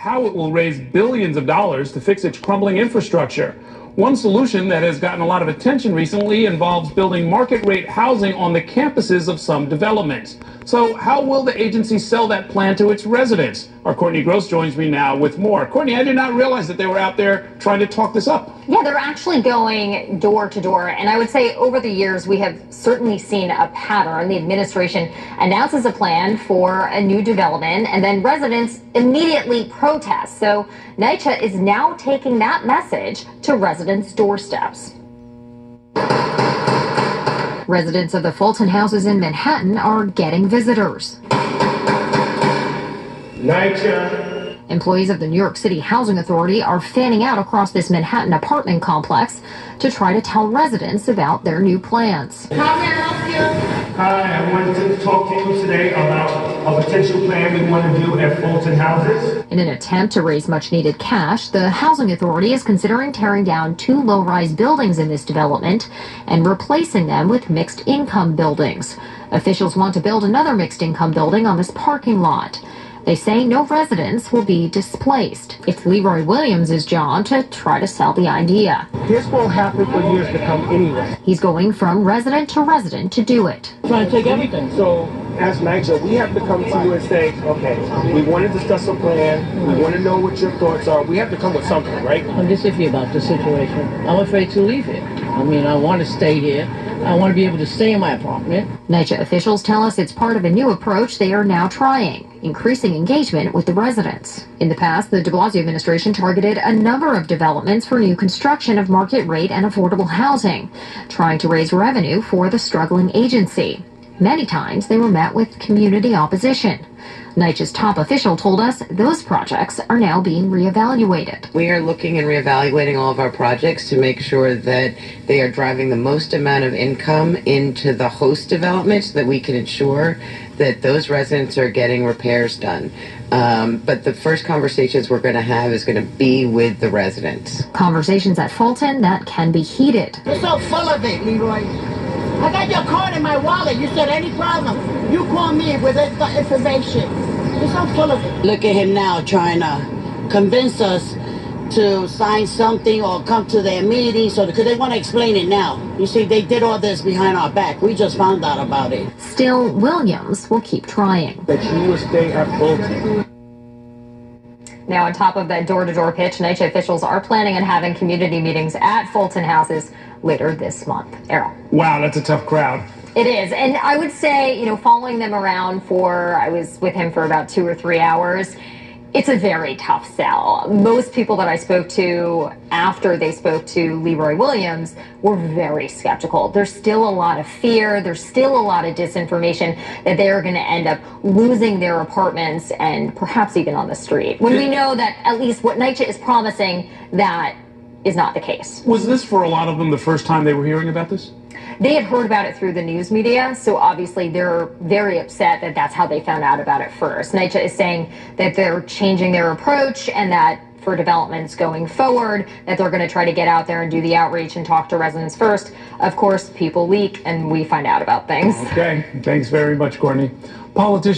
how it will raise billions of dollars to fix its crumbling infrastructure. One solution that has gotten a lot of attention recently involves building market-rate housing on the campuses of some developments. So how will the agency sell that plan to its residents? Our Courtney Gross joins me now with more. Courtney, I did not realize that they were out there trying to talk this up. Yeah, they're actually going door to door. And I would say over the years, we have certainly seen a pattern. The administration announces a plan for a new development, and then residents immediately protest. So Nycha is now taking that message to residents' doorsteps. Residents of the Fulton houses in Manhattan are getting visitors. Nycha. Employees of the New York City Housing Authority are fanning out across this Manhattan apartment complex to try to tell residents about their new plans. How may I help you? Hi, I wanted to talk to you today about a potential plan we want to do at Fulton houses. In an attempt to raise much-needed cash, the Housing Authority is considering tearing down 2 low-rise buildings in this development and replacing them with mixed-income buildings. Officials want to build another mixed-income building on this parking lot. They say no residents will be displaced. It's Leroy Williams' job to try to sell the idea. This won't happen for years to come anyway. He's going from resident to do it. Trying to take everything. So, as Nycha, we have to come to you and say, okay, we want to discuss a plan. We want to know what your thoughts are. We have to come with something, right? I'm just iffy about the situation. I'm afraid to leave here. I mean, I want to stay here. I want to be able to stay in my apartment. NYCHA officials tell us it's part of a new approach they are now trying, increasing engagement with the residents. In the past, the de Blasio administration targeted a number of developments for new construction of market rate and affordable housing, trying to raise revenue for the struggling agency. Many times they were met with community opposition. NYCHA's top official told us those projects are now being reevaluated. We are looking and reevaluating all of our projects to make sure that they are driving the most amount of income into the host development so that we can ensure that those residents are getting repairs done. But the first conversations we're going to have is going to be with the residents. Conversations at Fulton that can be heated. You're so full of it, Leroy. I got your card in my wallet. You said any problem, you call me with the information. You're so full of it. Look at him now trying to convince us to sign something or come to their meeting because they want to explain it now. You see, they did all this behind our back. We just found out about it. Still, Williams will keep trying. That you will stay at Fulton. Now, on top of that door-to-door pitch, NYCHA officials are planning on having community meetings at Fulton houses later this month. Errol. Wow, that's a tough crowd. It is. And I would say, following them around I was with him for about 2 or 3 hours. It's a very tough sell. Most people that I spoke to after they spoke to Leroy Williams were very skeptical. There's still a lot of fear. There's still a lot of disinformation that they're going to end up losing their apartments and perhaps even on the street. When we know that at least what NYCHA is promising, that is not the case. Was this for a lot of them the first time they were hearing about this? They had heard about it through the news media, so obviously they're very upset that that's how they found out about it first. NYCHA is saying that they're changing their approach and that for developments going forward, that they're going to try to get out there and do the outreach and talk to residents first. Of course, people leak and we find out about things. Okay, thanks very much, Courtney. Politicians